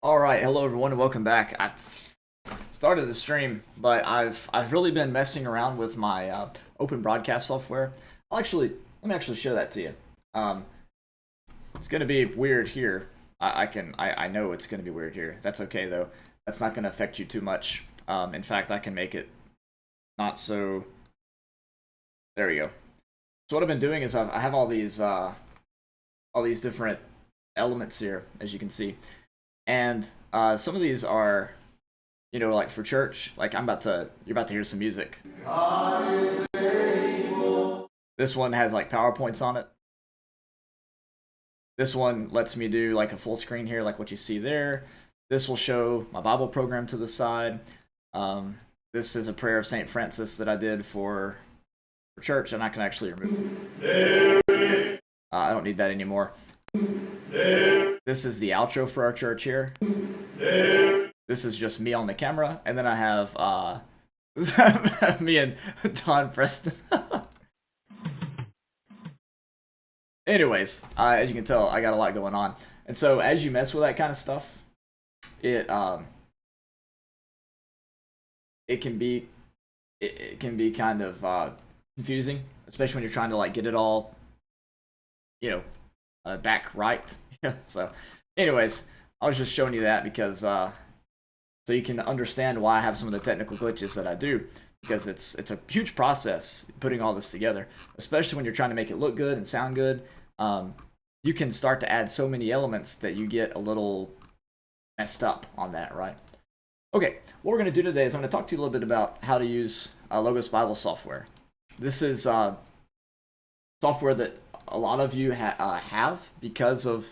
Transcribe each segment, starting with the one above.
All right, hello everyone, and welcome back. I started the stream, but I've really been messing around with my open broadcast software. Let me actually show that to you. Um, it's gonna be weird here. I know it's gonna be weird here. That's okay though. That's not gonna affect you too much. In fact, I can make it not so. There you go. So what I've been doing is I have all these different elements here, as you can see, and some of these are, like for church. Like you're about to hear some music. This one has like PowerPoints on it. This one lets me do like a full screen here, like what you see there. This will show my Bible program to the side. This is a prayer of St. Francis that I did for church, and I can actually remove it. I don't need that anymore. This is the outro for our church here. This is just me on the camera, and then I have me and Don Preston. Anyways, as you can tell, I got a lot going on, and so as you mess with that kind of stuff, it can be kind of confusing, especially when you're trying to like get it all, back right. So, anyways, I was just showing you that because so you can understand why I have some of the technical glitches that I do, because it's a huge process putting all this together, especially when you're trying to make it look good and sound good. You can start to add so many elements that you get a little messed up on that, right? Okay, what we're going to do today is I'm going to talk to you a little bit about how to use Logos Bible software. This is software that a lot of you have because of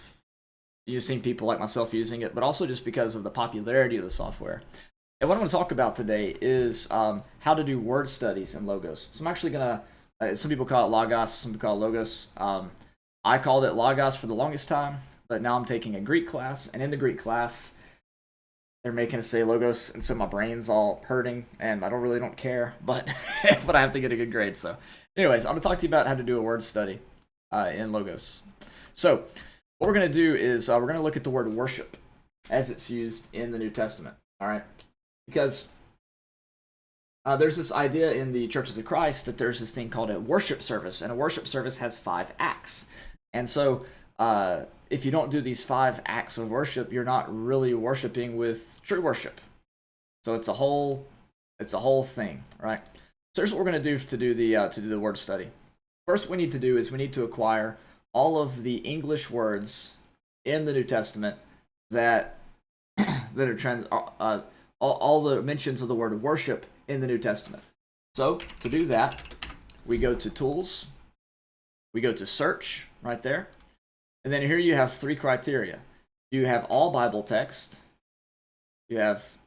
you've seen people like myself using it, but also just because of the popularity of the software. And what I'm going to talk about today is how to do word studies in Logos. So I'm actually going to, some people call it Logos, some people call it Logos. I called it Logos for the longest time, but now I'm taking a Greek class, and in the Greek class, they're making us say Logos, and so my brain's all hurting, and I don't care, but but I have to get a good grade. So anyways, I'm going to talk to you about how to do a word study in Logos. So what we're going to do is we're going to look at the word worship as it's used in the New Testament, all right? Because there's this idea in the churches of Christ that there's this thing called a worship service, and a worship service has 5 acts. And so if you don't do these 5 acts of worship, you're not really worshiping with true worship. So it's a whole thing, right? So here's what we're going to do to do the word study. First, what we need to do is we need to acquire all of the English words in the New Testament that are all the mentions of the word worship in the New Testament. So to do that, we go to Tools, we go to Search right there, and then here you have 3 criteria. You have all Bible text, you have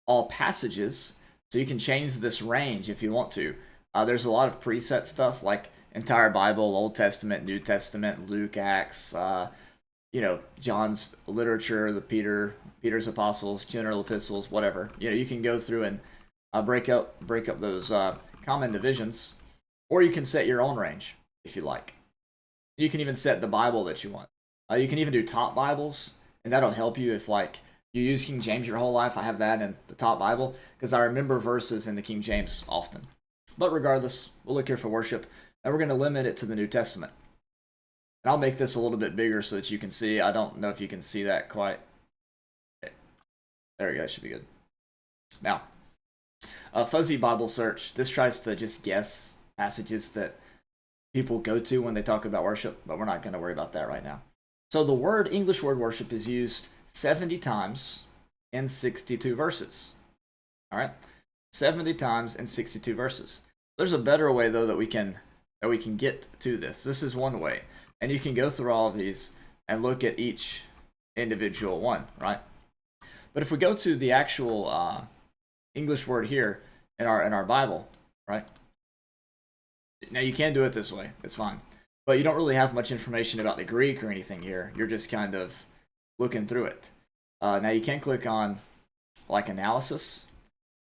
all passages, so you can change this range if you want to. There's a lot of preset stuff like entire Bible, Old Testament, New Testament, Luke, Acts, John's literature, the Peter's apostles, general epistles, whatever. You can go through and break up those common divisions, or you can set your own range if you like. You can even set the Bible that you want. You can even do top Bibles, and that'll help you if like you use King James your whole life. I have that in the top Bible because I remember verses in the King James often. But regardless, we'll look here for worship, and we're going to limit it to the New Testament. And I'll make this a little bit bigger so that you can see. I don't know if you can see that quite. Okay. There we go. That should be good. Now, a fuzzy Bible search. This tries to just guess passages that people go to when they talk about worship, but we're not going to worry about that right now. So the English word worship is used 70 times in 62 verses. All right? 70 times in 62 verses. There's a better way though that we can get to this. This is one way. And you can go through all of these and look at each individual one, right? But if we go to the actual English word here in our Bible, right? Now you can do it this way. It's fine. But you don't really have much information about the Greek or anything here. You're just kind of looking through it. Now you can click on like analysis,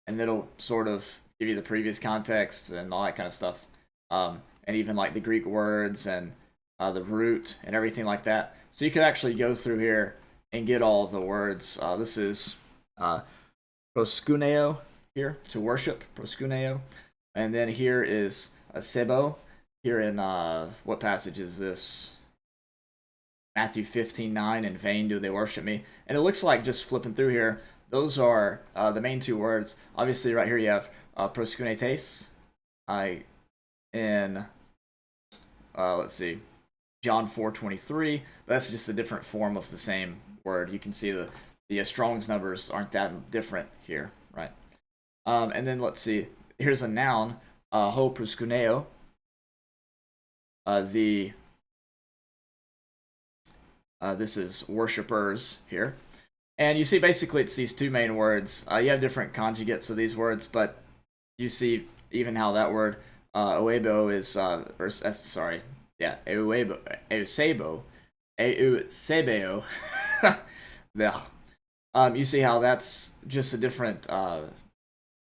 and it'll sort of give you the previous context and all that kind of stuff. And even like the Greek words and the root and everything like that. So you could actually go through here and get all the words. This is proskuneo here, to worship, proskuneo. And then here is sebo. Here in, what passage is this? Matthew 15:9, in vain do they worship me. And it looks like, just flipping through here, those are the main two words. Obviously, right here you have proskunetes. In, let's see, John 4:23. That's just a different form of the same word. You can see the Strong's numbers aren't that different here, right? And then let's see, here's a noun, ho proskuneo. This is worshippers here. And you see, basically, it's these two main words. You have different conjugates of these words, but you see even how that word, oebo, is, sorry, yeah, eusebo, eusebeo. You see how that's just a different,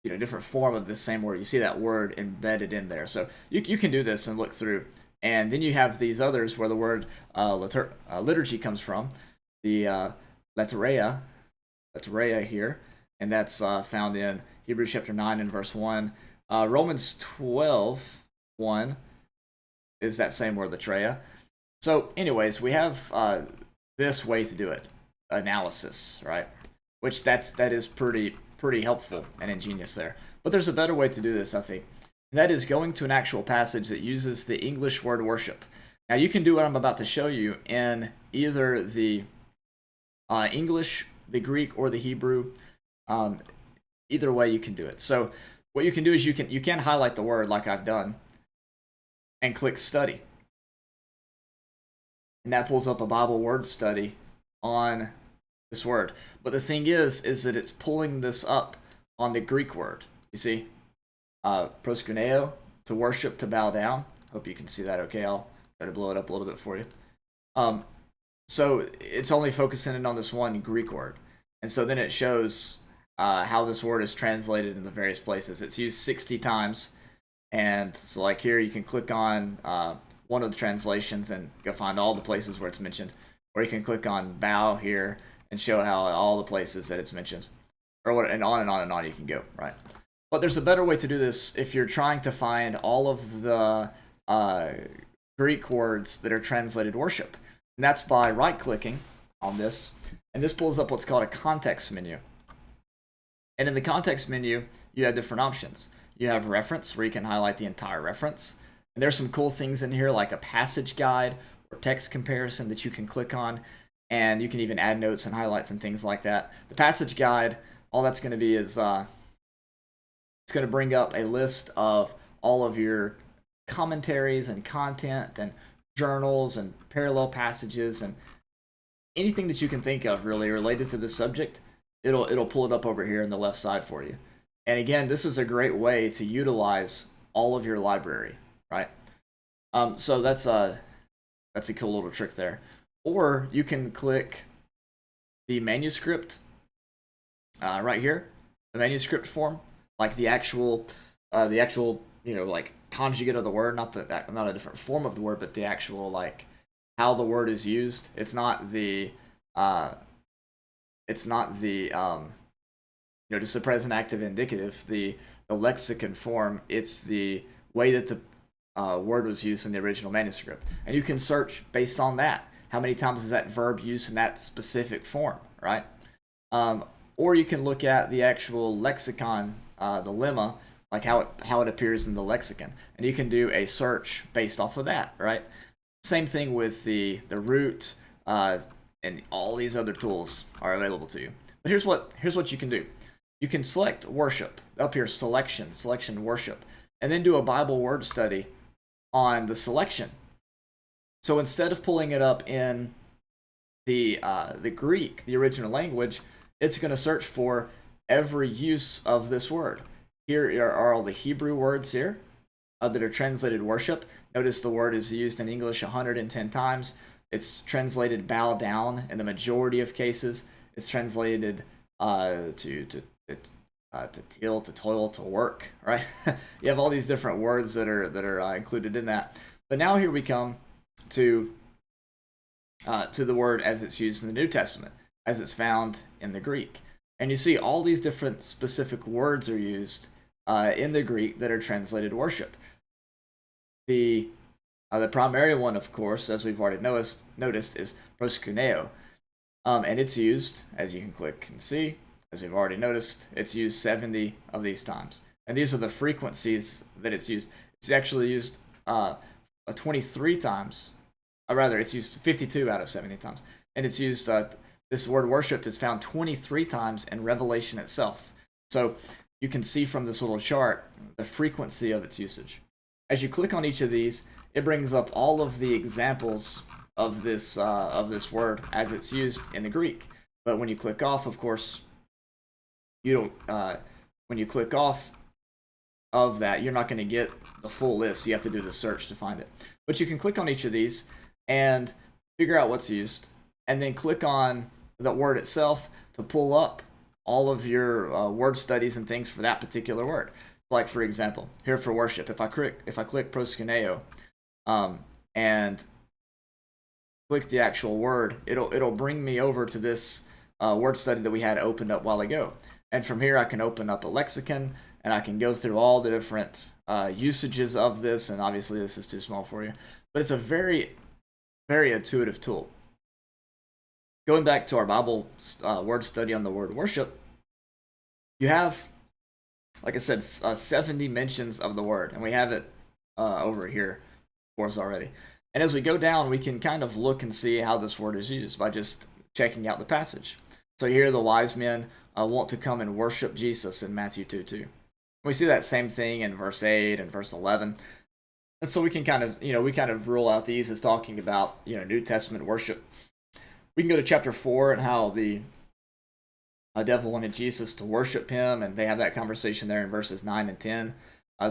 different form of the same word. You see that word embedded in there. So you can do this and look through. And then you have these others where the word liturgy comes from, the letteria here, and that's found in Hebrews chapter 9 and verse 1. Romans 12:1 is that same word, letteria. So anyways, we have this way to do it, analysis, right? Which that is pretty helpful and ingenious there. But there's a better way to do this, I think. And that is going to an actual passage that uses the English word worship. Now you can do what I'm about to show you in either the English, the Greek, or the Hebrew. Either way you can do it. So what you can do is you can highlight the word like I've done and click study. And that pulls up a Bible word study on this word. But the thing is that it's pulling this up on the Greek word. You see? Proskuneo, to worship, to bow down. Hope you can see that okay. I'll try to blow it up a little bit for you. So it's only focusing in on this one Greek word. And so then it shows how this word is translated in the various places. It's used 60 times. And so like here, you can click on one of the translations and go find all the places where it's mentioned. Or you can click on bow here and show how all the places that it's mentioned. Or what, and on and on and on you can go, right? But there's a better way to do this if you're trying to find all of the Greek words that are translated worship. And that's by right-clicking on this. And this pulls up what's called a context menu. And in the context menu, you have different options. You have reference, where you can highlight the entire reference. And there's some cool things in here, like a passage guide or text comparison that you can click on. And you can even add notes and highlights and things like that. The passage guide, all that's going to be is... it's going to bring up a list of all of your commentaries and content and journals and parallel passages and anything that you can think of really related to this subject. It'll pull it up over here on the left side for you. And again, this is a great way to utilize all of your library, right? So that's a cool little trick there. Or you can click the manuscript right here, the manuscript form. Like the actual, like conjugate of the word, not a different form of the word, but the actual, like, how the word is used. It's not the, just the present active indicative, the lexicon form. It's the way that the word was used in the original manuscript. And you can search based on that. How many times is that verb used in that specific form, right? Or you can look at the actual lexicon, the lemma, like how it appears in the lexicon, and you can do a search based off of that, right? Same thing with the root, and all these other tools are available to you. But here's what you can do. You can select worship up here, selection worship, and then do a Bible word study on the selection. So instead of pulling it up in the Greek, the original language, it's going to search for every use of this word. Here are all the Hebrew words here that are translated worship. Notice the word is used in English 110 times. It's translated bow down in the majority of cases. It's translated to till, to toil, to work, right? You have all these different words that are included in that. But now here we come to the word as it's used in the New Testament. as it's found in the Greek. And you see all these different specific words are used in the Greek that are translated worship. The primary one, of course, as we've already noticed, is proskuneo. And it's used, as you can click and see, as we've already noticed, it's used 70 of these times. And these are the frequencies that it's used. It's actually used 23 times. Or rather, it's used 52 out of 70 times. And it's used, this word worship is found 23 times in Revelation itself. So you can see from this little chart the frequency of its usage. As you click on each of these, it brings up all of the examples of this word as it's used in the Greek. But when you click off, of course, you don't. When you click off of that, you're not going to get the full list. You have to do the search to find it. But you can click on each of these and figure out what's used, and then click on the word itself to pull up all of your word studies and things for that particular word. Like, for example, here for worship, if I click proskuneo, and click the actual word, it'll bring me over to this word study that we had opened up a while ago. And from here, I can open up a lexicon, and I can go through all the different usages of this. And obviously, this is too small for you, but it's a very, very intuitive tool. Going back to our Bible word study on the word worship, you have, like I said, 70 mentions of the word, and we have it over here for us already. And as we go down, we can kind of look and see how this word is used by just checking out the passage. So here the wise men want to come and worship Jesus in Matthew 2:2. We see that same thing in verse 8 and verse 11. And so we can kind of rule out these as talking about, New Testament worship. We can go to chapter 4 and how the devil wanted Jesus to worship him, and they have that conversation there in verses 9 and 10.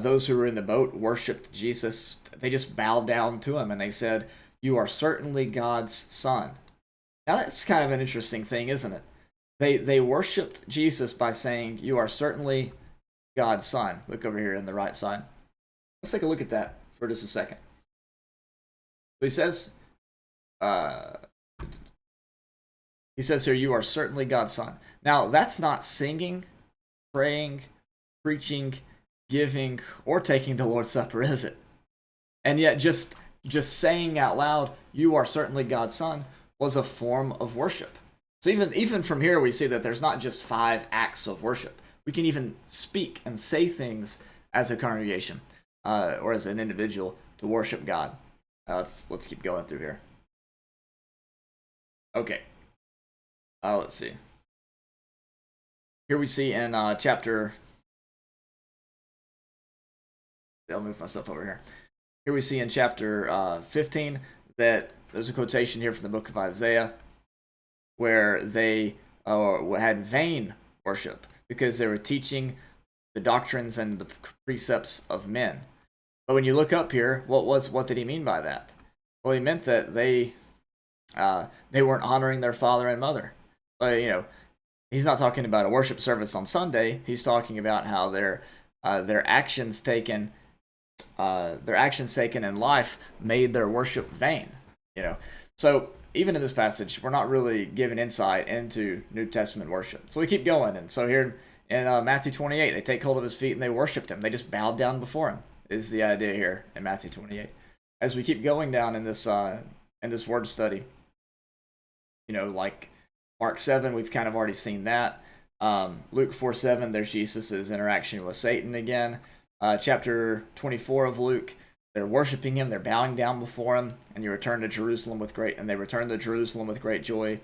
Those who were in the boat worshipped Jesus. They just bowed down to him, and they said, "You are certainly God's son." Now that's kind of an interesting thing, isn't it? They worshipped Jesus by saying, "You are certainly God's son." Look over here on the right side. Let's take a look at that for just a second. So he says here, "You are certainly God's son." Now, that's not singing, praying, preaching, giving, or taking the Lord's Supper, is it? And yet, just saying out loud, "You are certainly God's son," was a form of worship. So even from here, we see that there's not just 5 acts of worship. We can even speak and say things as a congregation or as an individual to worship God. Let's keep going through here. Okay. Let's see. Here we see in chapter... I'll move myself over here. Here we see in chapter 15 that there's a quotation here from the book of Isaiah where they had vain worship because they were teaching the doctrines and the precepts of men. But when you look up here, what did he mean by that? Well, he meant that they weren't honoring their father and mother. But, he's not talking about a worship service on Sunday. He's talking about how their actions taken in life made their worship vain. So even in this passage, we're not really given insight into New Testament worship. So we keep going, and so here in Matthew 28, they take hold of his feet and they worshipped him. They just bowed down before him. Is the idea here in Matthew 28. As we keep going down in this word study, like Mark 7, we've kind of already seen that. Luke 4:7, there's Jesus' interaction with Satan again. Chapter 24 of Luke, they're worshiping him, they're bowing down before him, and they return to Jerusalem with great joy.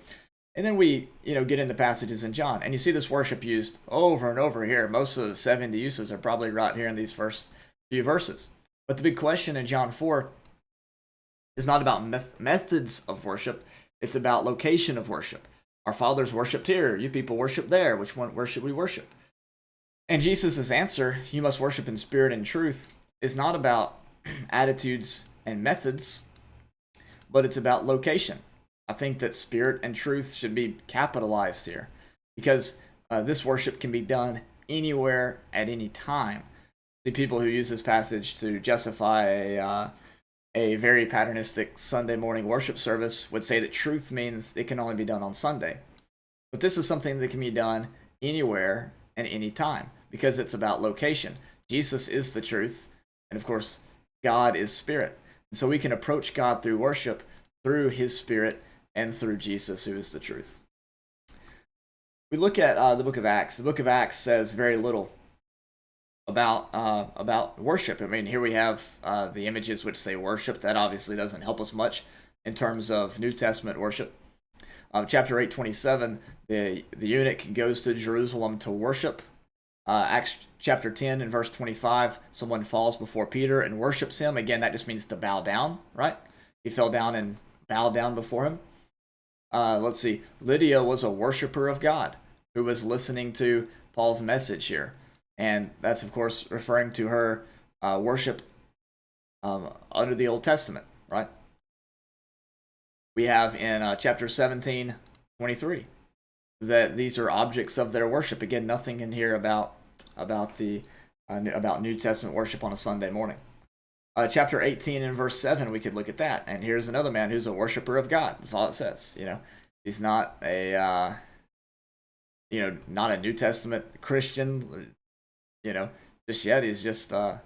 And then we, get into passages in John, and you see this worship used over and over here. Most of the 70 uses are probably right here in these first few verses. But the big question in John 4 is not about methods of worship, it's about location of worship. Our fathers worshipped here, you people worship there. Where should we worship? And Jesus' answer, "You must worship in spirit and truth," is not about attitudes and methods, but it's about location. I think that spirit and truth should be capitalized here because this worship can be done anywhere at any time. See, people who use this passage to justify a very patternistic Sunday morning worship service would say that truth means it can only be done on Sunday. But this is something that can be done anywhere and anytime because it's about location. Jesus is the truth, and of course, God is spirit. And so we can approach God through worship, through his spirit, and through Jesus, who is the truth. We look at the book of Acts. The book of Acts says very little about worship. I mean, here we have the images which say worship. That obviously doesn't help us much in terms of New Testament worship. Chapter 8:27, the eunuch goes to Jerusalem to worship. Acts chapter 10 and verse 25, someone falls before Peter and worships him. Again, that just means to bow down, right? He fell down and bowed down before him. Let's see. Lydia was a worshiper of God who was listening to Paul's message here. And that's, of course, referring to her worship under the Old Testament, right? We have in chapter 17:23 that these are objects of their worship. Again, nothing in here about New Testament worship on a Sunday morning. Chapter 18 and verse 7, we could look at that. And here's another man who's a worshiper of God. That's all it says. He's not a not a New Testament Christian. Just yet. He's just a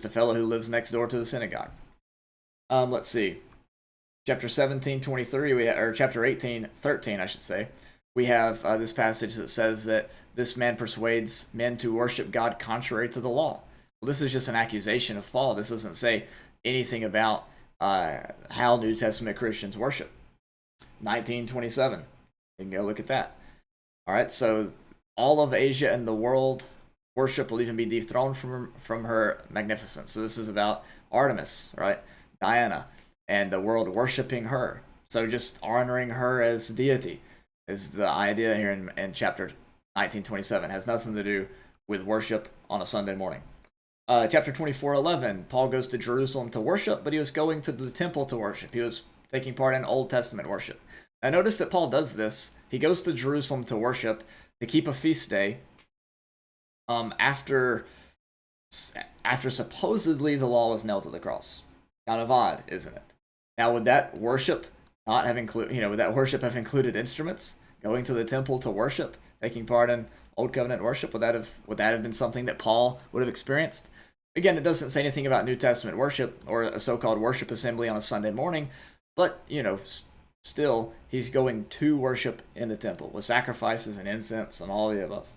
fellow who lives next door to the synagogue. Let's see. Chapter 17:23, or chapter 18:13, I should say. We have this passage that says that this man persuades men to worship God contrary to the law. Well, this is just an accusation of Paul. This doesn't say anything about how New Testament Christians worship. 19:27. You can go look at that. All right, so all of Asia and the world worship will even be dethroned from her magnificence. So this is about Artemis, right? Diana, and the world worshiping her. So just honoring her as deity is the idea here in chapter 19:27. It has nothing to do with worship on a Sunday morning. Chapter 24:11, Paul goes to Jerusalem to worship, but he was going to the temple to worship. He was taking part in Old Testament worship. Now notice that Paul does this. He goes to Jerusalem to worship, to keep a feast day, after supposedly the law was nailed to the cross. Kind of odd, isn't it? Now, would that worship not have would that worship have included instruments? Going to the temple to worship, taking part in Old Covenant worship, would that have been something that Paul would have experienced? Again, it doesn't say anything about New Testament worship or a so-called worship assembly on a Sunday morning, but still he's going to worship in the temple with sacrifices and incense and all the above.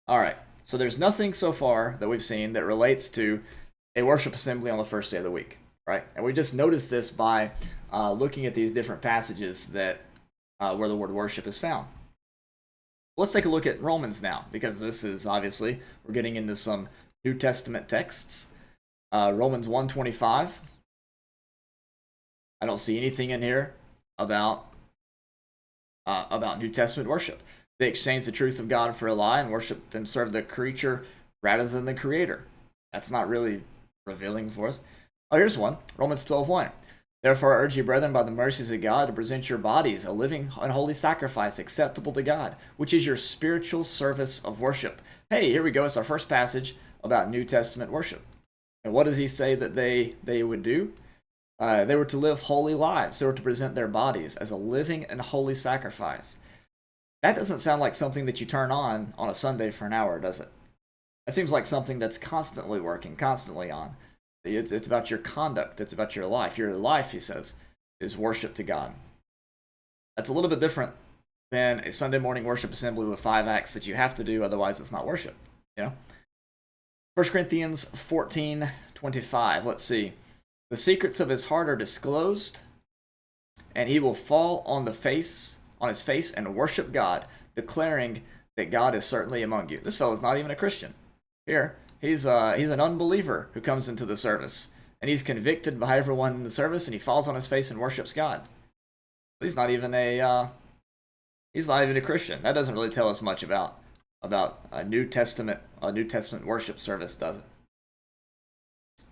All right, so there's nothing so far that we've seen that relates to a worship assembly on the first day of the week, right? And we just noticed this by looking at these different passages that where the word worship is found. Let's take a look at Romans now, because this is obviously, we're getting into some New Testament texts. Romans 1:25. I don't see anything in here about New Testament worship. They exchanged the truth of God for a lie and worshiped and served the creature rather than the Creator. That's not really revealing for us. Oh, here's one. Romans 12:1. Therefore, I urge you, brethren, by the mercies of God, to present your bodies a living and holy sacrifice acceptable to God, which is your spiritual service of worship. Hey, here we go. It's our first passage about New Testament worship. And what does he say that they would do? They were to live holy lives. They were to present their bodies as a living and holy sacrifice. That doesn't sound like something that you turn on a Sunday for an hour, does it? That seems like something that's constantly working, constantly on. It's about your conduct. It's about your life. Your life, he says, is worship to God. That's a little bit different than a Sunday morning worship assembly with 5 acts that you have to do, otherwise it's not worship. 1 Corinthians 14:25. Let's see. The secrets of his heart are disclosed, and he will fall on his face and worship God, declaring that God is certainly among you. This fellow's not even a Christian. Here, he's an unbeliever who comes into the service, and he's convicted by everyone in the service, and he falls on his face and worships God. He's not even a Christian. That doesn't really tell us much about a New Testament worship service, does it?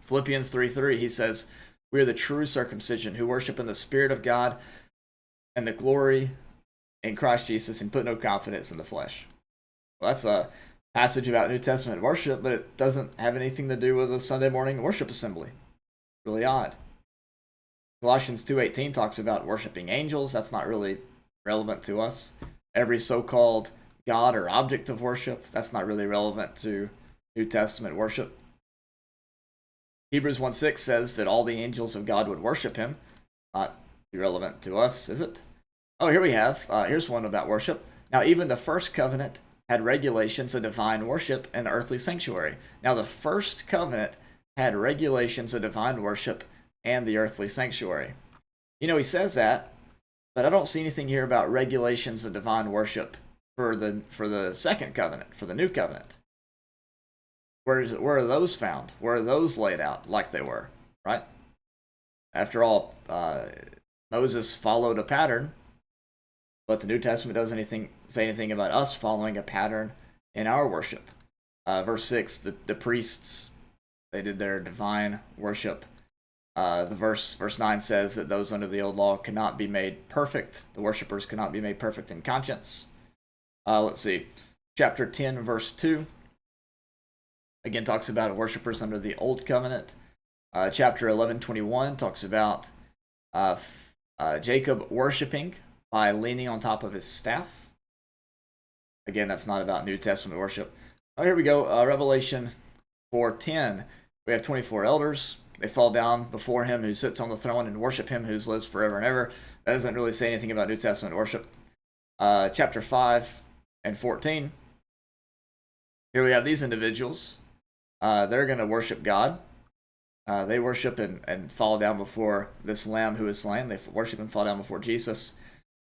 Philippians 3:3, he says, "We are the true circumcision who worship in the Spirit of God and the glory in Christ Jesus and put no confidence in the flesh." Well, that's a passage about New Testament worship, but it doesn't have anything to do with a Sunday morning worship assembly. Really odd. Colossians 2:18 talks about worshiping angels. That's not really relevant to us. every so-called God or object of worship. That's not really relevant to New Testament worship. Hebrews 1:6 says that all the angels of God would worship him. Not relevant to us, is it? Oh, here we have. Here's one about worship. Now, even the first covenant had regulations of divine worship and earthly sanctuary. Now, the first covenant had regulations of divine worship and the earthly sanctuary. You know, he says that, but I don't see anything here about regulations of divine worship for the second covenant, for the new covenant. Where are those found? Where are those laid out like they were, right? After all, Moses followed a pattern, but the New Testament doesn't say anything about us following a pattern in our worship. Verse 6, the priests, they did their divine worship. Verse 9 says that those under the old law cannot be made perfect. The worshipers cannot be made perfect in conscience. Let's see. Chapter 10, verse 2. Again, talks about worshipers under the old covenant. Chapter 11:21 talks about Jacob worshiping by leaning on top of his staff. Again, that's not about New Testament worship. Oh, here we go. Revelation 4:10. We have 24 elders. They fall down before him who sits on the throne and worship him who lives forever and ever. That doesn't really say anything about New Testament worship. Chapter 5 and 14. Here we have these individuals. They're going to worship God. They worship and fall down before this Lamb who is slain. They worship and fall down before Jesus.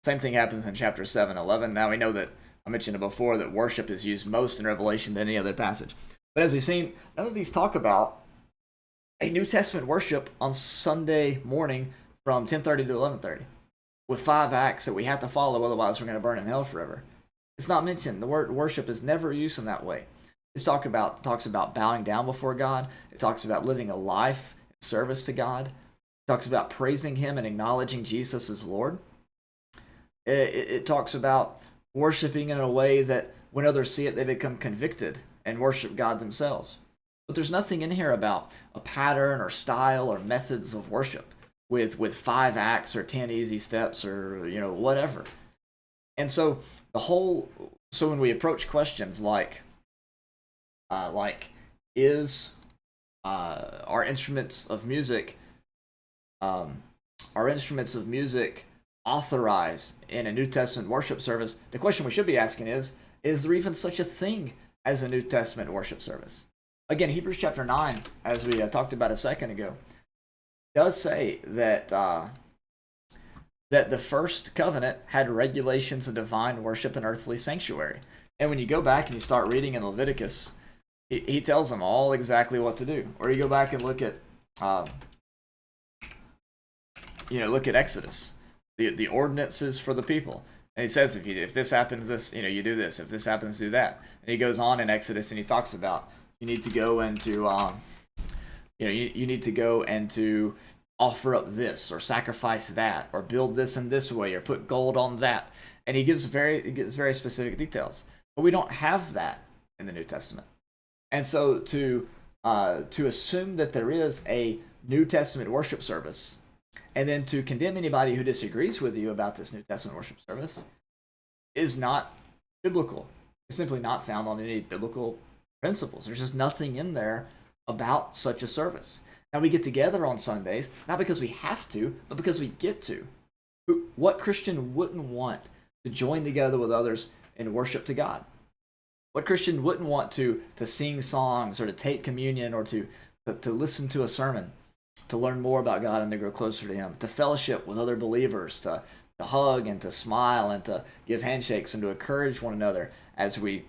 Same thing happens in chapter 7:11. Now we know that, I mentioned it before, that worship is used most in Revelation than any other passage. But as we've seen, none of these talk about a New Testament worship on Sunday morning from 10:30 to 11:30 with 5 acts that we have to follow, otherwise we're going to burn in hell forever. It's not mentioned. The word worship is never used in that way. It talks about bowing down before God. It talks about living a life in service to God. It talks about praising him and acknowledging Jesus as Lord. It talks about worshiping in a way that when others see it, they become convicted and worship God themselves. But there's nothing in here about a pattern or style or methods of worship with 5 acts or 10 easy steps or whatever. And so when we approach questions like is our instruments of music authorized in a New Testament worship service, the question we should be asking is there even such a thing as a New Testament worship service? Again, Hebrews chapter 9, as we talked about a second ago, does say that the first covenant had regulations of divine worship and earthly sanctuary. And when you go back and you start reading in Leviticus, he tells them all exactly what to do. Or you go back and look at Exodus, the ordinances for the people. And he says, if this happens, you do this. If this happens, do that. And he goes on in Exodus and he talks about you need to go into you need to go and to offer up this or sacrifice that or build this in this way or put gold on that. And he gives very specific details. But we don't have that in the New Testament. And so to assume that there is a New Testament worship service and then to condemn anybody who disagrees with you about this New Testament worship service is not biblical. It's simply not found on any biblical principles. There's just nothing in there about such a service. Now we get together on Sundays, not because we have to, but because we get to. What Christian wouldn't want to join together with others in worship to God? What Christian wouldn't want to sing songs or to take communion or to listen to a sermon, to learn more about God and to grow closer to him, to fellowship with other believers, to hug and to smile and to give handshakes and to encourage one another as we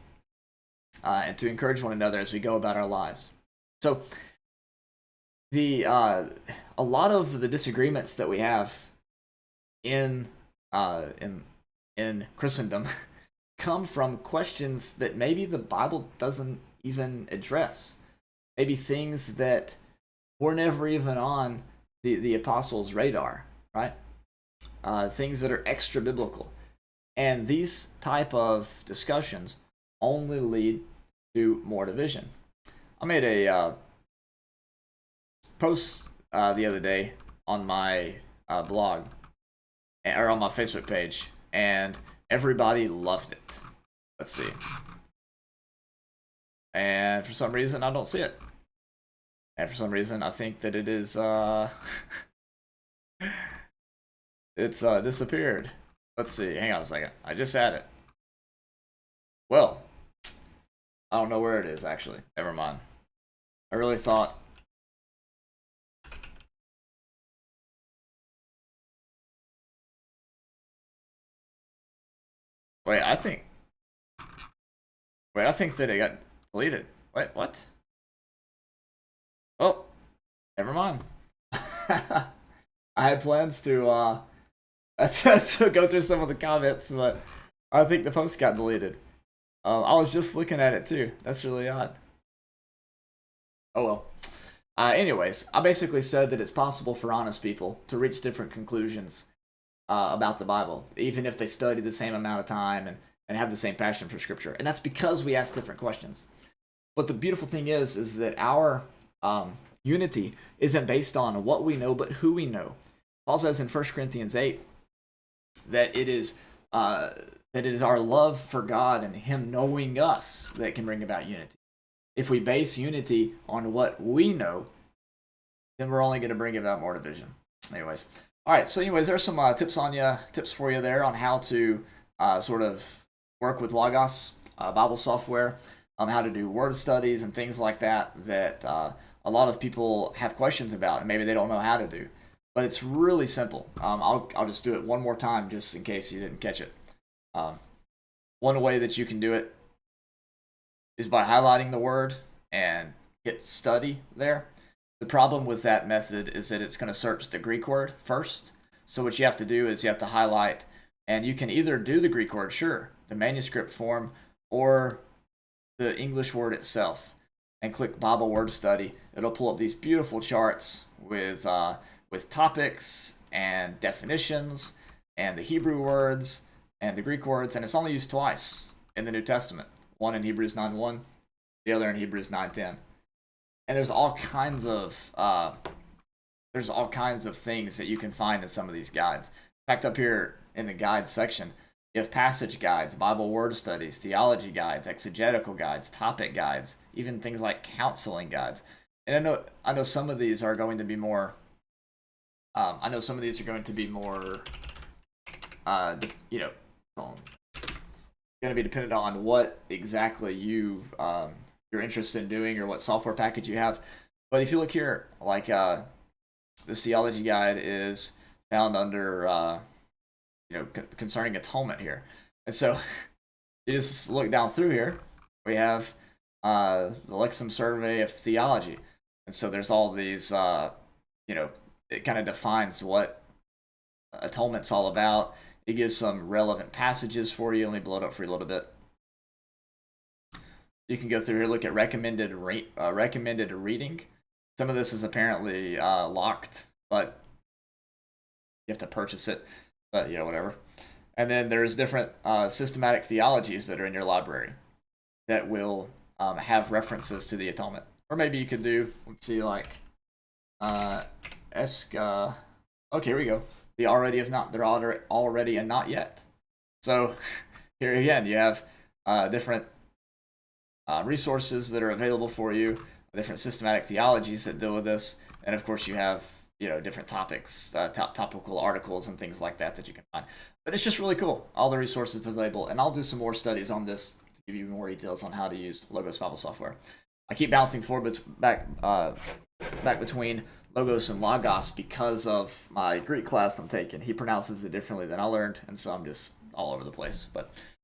go about our lives. So a lot of the disagreements that we have in Christendom come from questions that maybe the Bible doesn't even address. Maybe things that were never even on the apostles' radar, right? Things that are extra biblical. And these type of discussions only lead to more division. I made a post the other day on my blog, or on my Facebook page, and everybody loved it. Let's see. And for some reason, I don't see it. And for some reason, I think that it is, it's disappeared. Let's see. Hang on a second. I just had it. Well, I don't know where it is, actually. Never mind. I really thought... Wait, I think that it got deleted. Wait, what? Oh, never mind. I had plans to go through some of the comments, but I think the post got deleted. I was just looking at it too. That's really odd. Oh well. Anyways, I basically said that it's possible for honest people to reach different conclusions about the Bible, even if they study the same amount of time and have the same passion for Scripture. And that's because we ask different questions. But the beautiful thing is that our unity isn't based on what we know, but who we know. Paul says in 1 Corinthians 8 that it is our love for God and Him knowing us that can bring about unity. If we base unity on what we know, then we're only going to bring about more division. Anyways. All right, so there's some tips for you there on how to sort of work with Logos, Bible software, how to do word studies and things like that a lot of people have questions about and maybe they don't know how to do. But it's really simple. I'll just do it one more time just in case you didn't catch it. One way that you can do it is by highlighting the word and hit study there. The problem with that method is that it's going to search the Greek word first. So what you have to do is you have to highlight, and you can either do the Greek word, sure, the manuscript form, or the English word itself, and click Bible Word Study. It'll pull up these beautiful charts with topics and definitions and the Hebrew words and the Greek words, and it's only used twice in the New Testament. One in Hebrews 9:1, the other in Hebrews 9:10. And there's all kinds of things that you can find in some of these guides. In fact, up here in the guide section, you have passage guides, Bible word studies, theology guides, exegetical guides, topic guides, even things like counseling guides. And I know some of these are going to be more. Going to be dependent on what exactly you're interested in doing or what software package you have. But if you look here, like this theology guide is found under concerning atonement here, and so you just look down through here. We have the Lexham Survey of Theology, and so there's all these it kind of defines what atonement's all about. It gives some relevant passages for you. Let me blow it up for you a little bit. You can go through here, look at recommended reading. Some of this is apparently locked, but you have to purchase it. But whatever. And then there's different systematic theologies that are in your library that will have references to the atonement. Or maybe you could do, let's see, like okay, here we go. The already if not, they're already and not yet. So here again, you have different resources that are available for you, different systematic theologies that deal with this, and of course you have different topics, topical articles and things like that you can find. But it's just really cool, all the resources available, and I'll do some more studies on this to give you more details on how to use Logos Bible software. I keep bouncing forward back between Logos and Logos because of my Greek class I'm taking. He pronounces it differently than I learned, and so I'm just all over the place. But